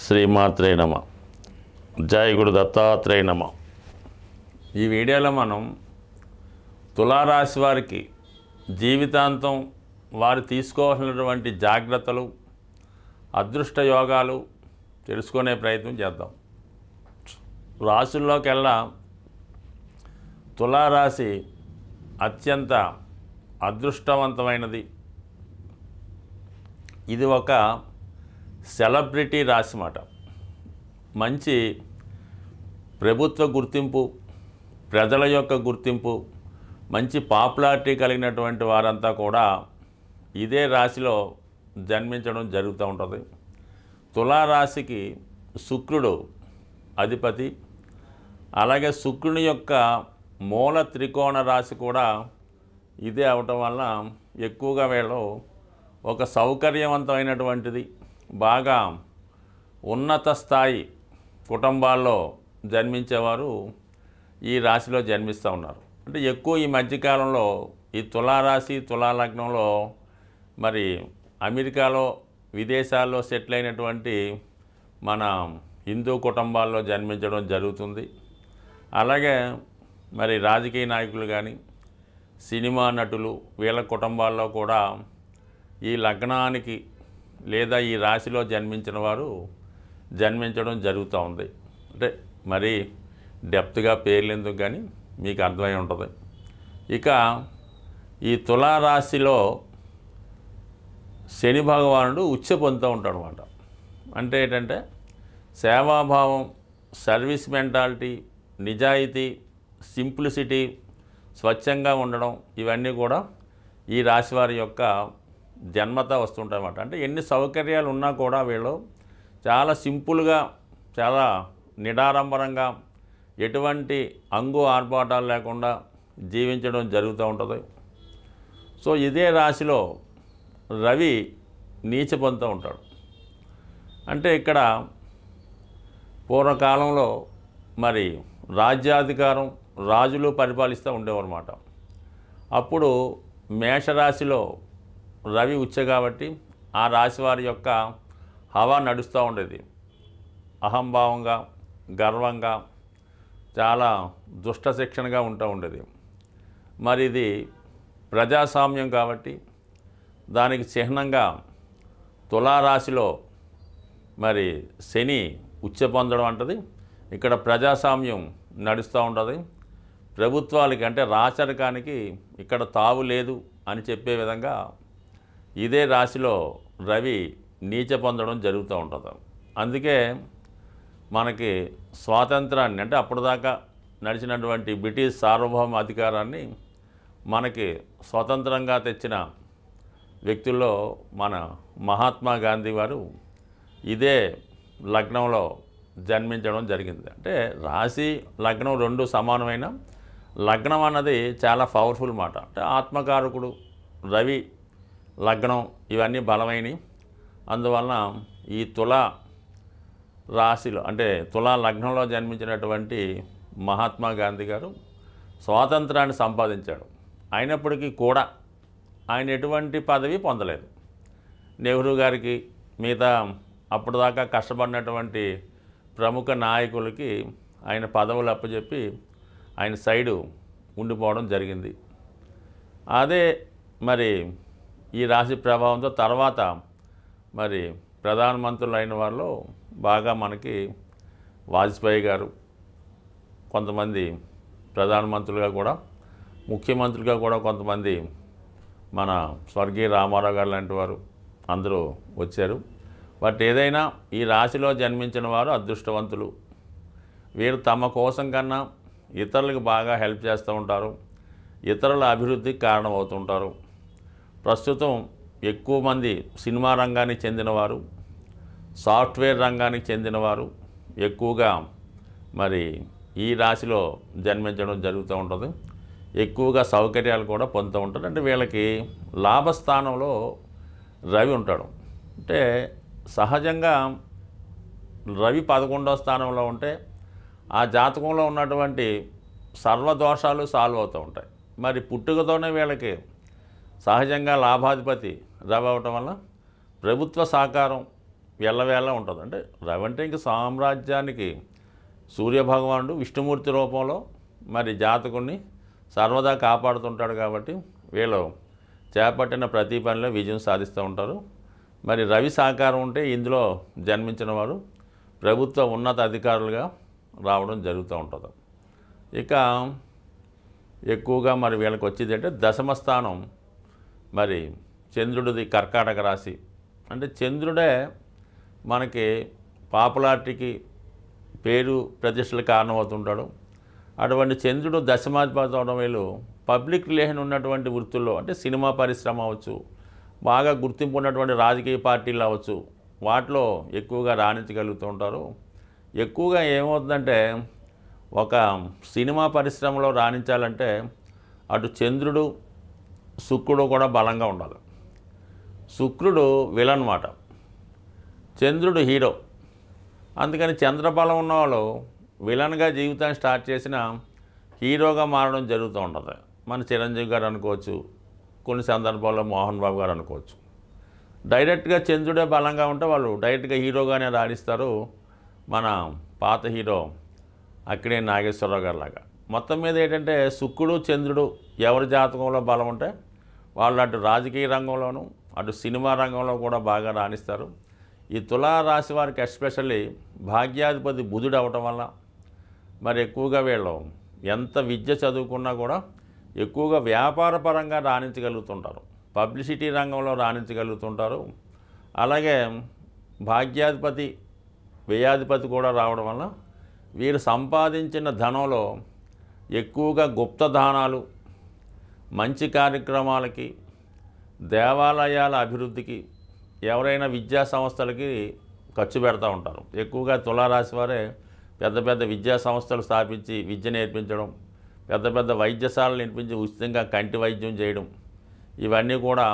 శ్రీమాత్రే నమ. జై గురు దత్తాత్రేయ నమ. ఈ వీడియోలో మనం తులారాశి వారికి జీవితాంతం వారు తీసుకోవాల్సినటువంటి జాగ్రత్తలు, అదృష్ట యోగాలు తెలుసుకునే ప్రయత్నం చేద్దాం. రాశుల్లోకెల్లా తులారాశి అత్యంత అదృష్టవంతమైనది. ఇది ఒక సెలబ్రిటీ రాశి మాట. మంచి ప్రభుత్వ గుర్తింపు, ప్రజల యొక్క గుర్తింపు, మంచి పాపులారిటీ కలిగినటువంటి వారంతా కూడా ఇదే రాశిలో జన్మించడం జరుగుతూ ఉంటుంది. తులారాశికి శుక్రుడు అధిపతి. అలాగే శుక్రుని యొక్క మూల త్రికోణ రాశి కూడా ఇదే అవటం వల్ల ఎక్కువగా వీళ్ళు ఒక సౌకర్యవంతమైనటువంటిది, బాగా ఉన్నత స్థాయి కుటుంబాల్లో జన్మించేవారు ఈ రాశిలో జన్మిస్తూ ఉన్నారు. అంటే ఎక్కువ ఈ మధ్యకాలంలో ఈ తులారాశి, తులాలగ్నంలో మరి అమెరికాలో, విదేశాల్లో సెటిల్ అయినటువంటి మన హిందూ కుటుంబాల్లో జన్మించడం జరుగుతుంది. అలాగే మరి రాజకీయ నాయకులు కానీ, సినిమా నటులు, వీళ్ళ కుటుంబాల్లో కూడా ఈ లగ్నానికి లేదా ఈ రాశిలో జన్మించిన వారు జన్మించడం జరుగుతూ ఉంది. అంటే మరి డెప్త్గా పేర్లు ఎందుకు కానీ మీకు అర్థమై ఉంటుంది. ఇక ఈ తులారాశిలో శని భగవానుడు ఉచ్చ పొందుతూ ఉంటాడు అన్నమాట. అంటే ఏంటంటే సేవాభావం, సర్వీస్ మెంటాలిటీ, నిజాయితీ, సింప్లిసిటీ, స్వచ్ఛంగా ఉండడం, ఇవన్నీ కూడా ఈ రాశి వారి యొక్క జన్మత వస్తుంటాయి అన్నమాట. అంటే ఎన్ని సౌకర్యాలు ఉన్నా కూడా వీళ్ళు చాలా సింపుల్గా, చాలా నిడారంబరంగా, ఎటువంటి అంగు ఆర్భాటాలు లేకుండా జీవించడం జరుగుతూ ఉంటుంది. సో ఇదే రాశిలో రవి నీచ పొందుతూ ఉంటాడు. అంటే ఇక్కడ పూర్వకాలంలో మరి రాజ్యాధికారం, రాజులు పరిపాలిస్తూ ఉండేవారు అన్నమాట. అప్పుడు మేషరాశిలో రవి ఉచ్చ కాబట్టి ఆ రాశి వారి యొక్క హవా నడుస్తూ ఉండేది. అహంభావంగా, గర్వంగా, చాలా దుష్ట శిక్షణగా ఉంటూ ఉండేది. మరి ఇది ప్రజాస్వామ్యం కాబట్టి దానికి చిహ్నంగా తులారాశిలో మరి శని ఉచ్చ పొందడం అంటది. ఇక్కడ ప్రజాస్వామ్యం నడుస్తూ ఉంటుంది. ప్రభుత్వాలకి అంటే రాచరికానికి ఇక్కడ తావు లేదు అని చెప్పే విధంగా ఇదే రాశిలో రవి నీచ పొందడం జరుగుతూ ఉంటుంది. అందుకే మనకి స్వాతంత్రాన్ని, అంటే అప్పటిదాకా నడిచినటువంటి బ్రిటిష్ సార్వభౌమ అధికారాన్ని మనకి స్వతంత్రంగా తెచ్చిన వ్యక్తుల్లో మన మహాత్మా గాంధీ వారు ఇదే లగ్నంలో జన్మించడం జరిగింది. అంటే రాశి, లగ్నం రెండు సమానమైన లగ్నం అన్నది చాలా పవర్ఫుల్ మాట. అంటే ఆత్మకారకుడు రవి, లగ్నం ఇవన్నీ బలమైనవి. అందువలన ఈ తులా రాశిలో, అంటే తులా లగ్నంలో జన్మించినటువంటి మహాత్మా గాంధీ గారు స్వాతంత్రాన్ని సంపాదించాడు. అయినప్పటికీ కూడా ఆయన ఎటువంటి పదవి పొందలేదు. నెహ్రూ గారికి, మిగతా అప్పటిదాకా కష్టపడినటువంటి ప్రముఖ నాయకులకి ఆయన పదవులు అప్పచెప్పి ఆయన సైడు ఉండిపోవడం జరిగింది. అదే మరి ఈ రాశి ప్రభావంతో తర్వాత మరి ప్రధానమంత్రులు అయిన వాళ్ళు బాగా మనకి వాజ్పేయి గారు, కొంతమంది ప్రధానమంత్రులుగా కూడా, ముఖ్యమంత్రులుగా కూడా కొంతమంది మన స్వర్గీయ రామారావు గారు లాంటి వారు అందరూ వచ్చారు. బట్ ఏదైనా ఈ రాశిలో జన్మించిన వారు అదృష్టవంతులు. వీరు తమ కోసం కన్నా ఇతరులకు బాగా హెల్ప్ చేస్తూ ఉంటారు, ఇతరుల అభివృద్ధికి కారణమవుతుంటారు. ప్రస్తుతం ఎక్కువ మంది సినిమా రంగానికి చెందినవారు, సాఫ్ట్వేర్ రంగానికి చెందినవారు ఎక్కువగా మరి ఈ రాశిలో జన్మించడం జరుగుతూ ఉంటుంది. ఎక్కువగా సౌకర్యాలు కూడా పొందుతూ ఉంటారు. అంటే వీళ్ళకి లాభస్థానంలో రవి ఉంటాడు. అంటే సహజంగా రవి 11వ స్థానంలో ఉంటే ఆ జాతకంలో ఉన్నటువంటి సర్వదోషాలు సాల్వ్ అవుతూ ఉంటాయి. మరి పుట్టుకతోనే వీళ్ళకి సహజంగా లాభాధిపతి రవి అవటం వల్ల ప్రభుత్వ సహకారం, ఎల్లవేళ ఉంటుంది. అంటే రవి అంటే ఇంక సామ్రాజ్యానికి సూర్యభగవానుడు విష్ణుమూర్తి రూపంలో మరి జాతకుడిని సర్వదా కాపాడుతుంటాడు కాబట్టి వీళ్ళు చేపట్టిన ప్రతి పనిలో విజయం సాధిస్తూ ఉంటారు. మరి రవి సహకారం ఉంటే ఇందులో జన్మించిన వారు ప్రభుత్వ ఉన్నత అధికారులుగా రావడం జరుగుతూ ఉంటుంది. ఇక ఎక్కువగా మరి వీళ్ళకి వచ్చేది అంటే దశమ స్థానం మరి చంద్రుడిది కర్కాటక రాశి. అంటే చంద్రుడే మనకి పాపులారిటీకి పేరు ప్రతిష్టలకు కారణమవుతుంటాడు. అటువంటి చంద్రుడు దశమాధిపతి అవడం వీళ్ళు పబ్లిక్ రిలేషన్ ఉన్నటువంటి వృత్తుల్లో అంటే సినిమా పరిశ్రమ అవ్వచ్చు, బాగా గుర్తింపు ఉన్నటువంటి రాజకీయ పార్టీలు అవ్వచ్చు, వాటిలో ఎక్కువగా రాణించగలుగుతూ ఉంటారు. ఎక్కువగా ఏమవుతుందంటే ఒక సినిమా పరిశ్రమలో రాణించాలంటే అటు చంద్రుడు శుక్రుడు కూడా బలంగా ఉండాలి. శుక్రుడు విలన్ మాట, చంద్రుడు హీరో. అందుకని చంద్రబలం ఉన్నవాళ్ళు విలన్గా జీవితాన్ని స్టార్ట్ చేసిన హీరోగా మారడం జరుగుతూ ఉంటుంది. మన చిరంజీవి గారు అనుకోవచ్చు, కొన్ని సందర్భాల్లో మోహన్ బాబు గారు అనుకోవచ్చు. డైరెక్ట్గా చంద్రుడే బలంగా ఉంటే వాళ్ళు డైరెక్ట్గా హీరోగానే రాణిస్తారు. మన పాత హీరో అక్కినేని నాగేశ్వరరావు గారి లాగా. మొత్తం మీద ఏంటంటే శుక్రుడు చంద్రుడు ఎవరి జాతకంలో బలం ఉంటే వాళ్ళు అటు రాజకీయ రంగంలోనూ అటు సినిమా రంగంలో కూడా బాగా రాణిస్తారు. ఈ తులా రాశి వారికి ఎస్పెషల్లీ భాగ్యాధిపతి బుధుడు అవటం వల్ల మరి ఎక్కువగా వీళ్ళు ఎంత విద్య చదువుకున్నా కూడా ఎక్కువగా వ్యాపారపరంగా రాణించగలుగుతుంటారు, పబ్లిసిటీ రంగంలో రాణించగలుగుతుంటారు. అలాగే భాగ్యాధిపతి వ్యయాధిపతి కూడా రావడం వల్ల వీరు సంపాదించిన ధనంలో ఎక్కువగా గుప్త దానాలు, మంచి కార్యక్రమాలకి, దేవాలయాల అభివృద్ధికి, ఎవరైనా విద్యా సంస్థలకి ఖర్చు పెడతా ఉంటారు. ఎక్కువగా తులారాశి వారే పెద్ద పెద్ద విద్యా సంస్థలు స్థాపించి విద్య నేర్పించడం, పెద్ద పెద్ద వైద్యశాలలు నేర్పించి ఉచితంగా కంటి వైద్యం చేయడం, ఇవన్నీ కూడా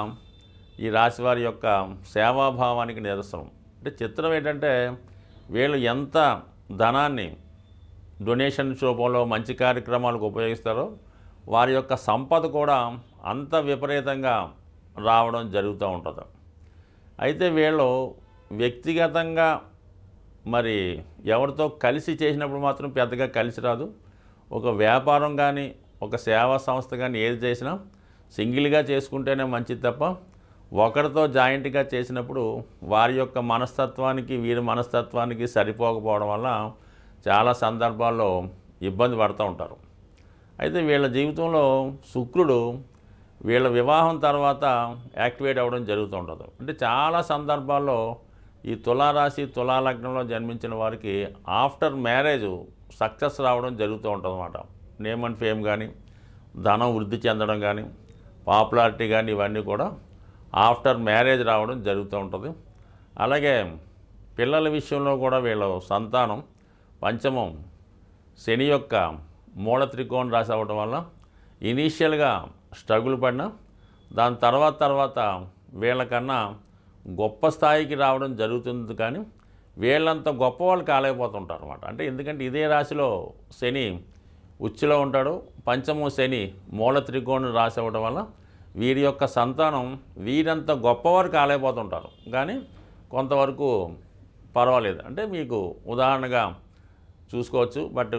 ఈ రాశివారి యొక్క సేవాభావానికి నిదర్శనం. అంటే చిత్రం ఏంటంటే వీళ్ళు ఎంత ధనాన్ని డొనేషన్స్ రూపంలో మంచి కార్యక్రమాలకు ఉపయోగిస్తారో వారి యొక్క సంపద కూడా అంత విపరీతంగా రావడం జరుగుతూ ఉంటుంది. అయితే వీళ్ళు వ్యక్తిగతంగా మరి ఎవరితో కలిసి చేసినప్పుడు మాత్రం పెద్దగా కలిసి రాదు. ఒక వ్యాపారం కానీ ఒక సేవా సంస్థ కానీ ఏది చేసినా సింగిల్గా చేసుకుంటేనే మంచిది తప్ప ఒకరితో జాయింట్గా చేసినప్పుడు వారి యొక్క మనస్తత్వానికి వీరి మనస్తత్వానికి సరిపోకపోవడం వల్ల చాలా సందర్భాల్లో ఇబ్బంది పడుతూ ఉంటారు. అయితే వీళ్ళ జీవితంలో శుక్రుడు వీళ్ళ వివాహం తర్వాత యాక్టివేట్ అవ్వడం జరుగుతూ ఉంటుంది. అంటే చాలా సందర్భాల్లో ఈ తులారాశి తులాలగ్నంలో జన్మించిన వారికి ఆఫ్టర్ మ్యారేజ్ సక్సెస్ రావడం జరుగుతూ ఉంటుంది అన్నమాట. నేమ్ అండ్ ఫేమ్ కానీ, ధనం వృద్ధి చెందడం కానీ, పాపులారిటీ కానీ ఇవన్నీ కూడా ఆఫ్టర్ మ్యారేజ్ రావడం జరుగుతూ ఉంటుంది. అలాగే పిల్లల విషయంలో కూడా వీళ్ళ సంతానం పంచమం శని యొక్క మూల త్రికోణ రాశి అవ్వడం వల్ల ఇనీషియల్గా స్ట్రగుల్ పడినా దాని తర్వాత వీళ్ళకన్నా గొప్ప స్థాయికి రావడం జరుగుతుంది. కానీ వీళ్ళంత గొప్ప వాళ్ళు కాలేకపోతుంటారు అన్నమాట. అంటే ఎందుకంటే ఇదే రాశిలో శని ఉచ్చులో ఉంటాడు, పంచమం శని మూల త్రికోణ రాశి అవ్వడం వల్ల వీరి యొక్క సంతానం వీరంత గొప్పవారు కాలేకపోతుంటారు. కానీ కొంతవరకు పర్వాలేదు. అంటే మీకు ఉదాహరణగా చూసుకోవచ్చు. బట్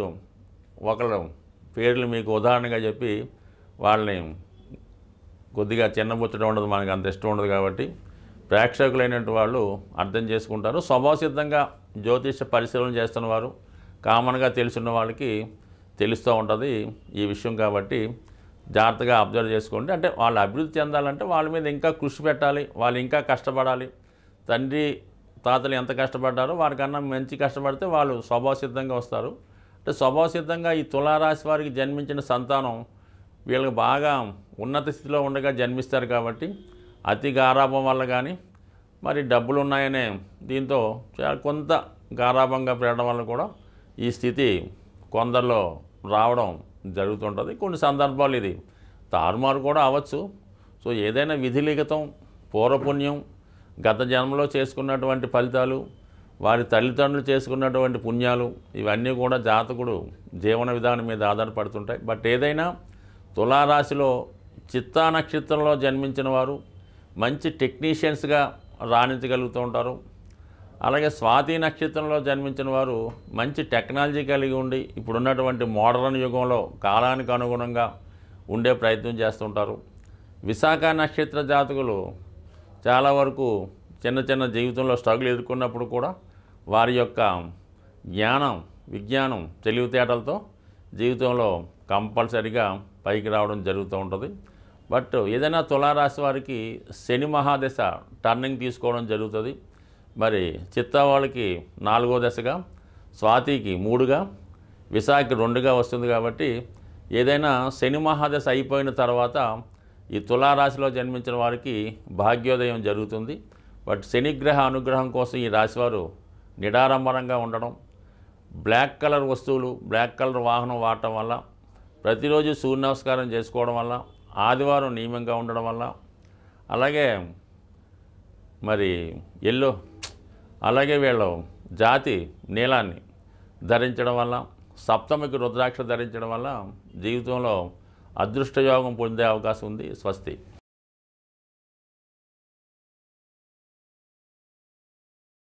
ఒకళ్ళు పేర్లు మీకు ఉదాహరణగా చెప్పి వాళ్ళని కొద్దిగా చిన్నబుచ్చడం ఉండదు, మనకు అంత ఇష్టం ఉండదు. కాబట్టి ప్రేక్షకులైనటువంటి వాళ్ళు అర్థం చేసుకుంటారు. స్వభావసిద్ధంగా జ్యోతిష పరిశీలన చేస్తున్న వారు కామన్గా తెలుసున్న వాళ్ళకి తెలుస్తూ ఉంటుంది ఈ విషయం. కాబట్టి జాగ్రత్తగా అబ్జర్వ్ చేసుకోండి. అంటే వాళ్ళు అభివృద్ధి చెందాలంటే వాళ్ళ మీద ఇంకా కృషి పెట్టాలి, వాళ్ళు ఇంకా కష్టపడాలి. తండ్రి తాతలు ఎంత కష్టపడ్డారో వారికన్నా మంచి కష్టపడితే వాళ్ళు స్వభావసిద్ధంగా వస్తారు. అంటే స్వభావసిద్ధంగా ఈ తులారాశి వారికి జన్మించిన సంతానం వీళ్ళకి బాగా ఉన్నత స్థితిలో ఉండగా జన్మిస్తారు. కాబట్టి అతి గారాభం వల్ల కానీ మరి డబ్బులు ఉన్నాయనే దీంతో కొంత గారాభంగా పెరగడం వల్ల కూడా ఈ స్థితి కొందరిలో రావడం జరుగుతుంటుంది. కొన్ని సందర్భాలు ఇది తారుమారు కూడా అవ్వచ్చు. సో ఏదైనా విధిలిఖితం, పూర్వపుణ్యం, గత జన్మలో చేసుకున్నటువంటి ఫలితాలు, వారి తల్లిదండ్రులు చేసుకున్నటువంటి పుణ్యాలు, ఇవన్నీ కూడా జాతకుడు జీవన విధానం మీద ఆధారపడుతుంటాయి. బట్ ఏదైనా తులారాశిలో చిత్తా నక్షత్రంలో జన్మించిన వారు మంచి టెక్నీషియన్స్గా రాణించగలుగుతూ ఉంటారు. అలాగే స్వాతి నక్షత్రంలో జన్మించిన వారు మంచి టెక్నాలజీ కలిగి ఉండి ఇప్పుడున్నటువంటి మోడర్న్ యుగంలో కాలానికి అనుగుణంగా ఉండే ప్రయత్నం చేస్తుంటారు. విశాఖ నక్షత్ర జాతకులు చాలా వరకు చిన్న చిన్న జీవితంలో స్ట్రగుల్ ఎదుర్కొన్నప్పుడు కూడా వారి యొక్క జ్ఞానం, విజ్ఞానం, తెలివితేటలతో జీవితంలో కంపల్సరిగా పైకి రావడం జరుగుతూ ఉంటుంది. బట్ ఏదైనా తులారాశి వారికి శని మహాదశ టర్నింగ్ తీసుకోవడం జరుగుతుంది. మరి చిత్తా వాళ్ళకి 4వ దశగా, స్వాతికి 3గా, విశాఖకి 2గా వస్తుంది. కాబట్టి ఏదైనా శని మహాదశ అయిపోయిన తర్వాత ఈ తులారాశిలో జన్మించిన వారికి భాగ్యోదయం జరుగుతుంది. బట్ శనిగ్రహ అనుగ్రహం కోసం ఈ రాశివారు నిడారంబరంగా ఉండడం, బ్లాక్ కలర్ వస్తువులు, బ్లాక్ కలర్ వాహనం వాడటం వల్ల, ప్రతిరోజు సూర్య నమస్కారం చేసుకోవడం వల్ల, ఆదివారం నియమంగా ఉండడం వల్ల, అలాగే మరి అలాగే వీళ్ళు జాతి నీలాన్ని ధరించడం వల్ల, సప్తమికి రుద్రాక్ష ధరించడం వల్ల జీవితంలో అదృష్టయోగం పొందే అవకాశం ఉంది. స్వస్తి.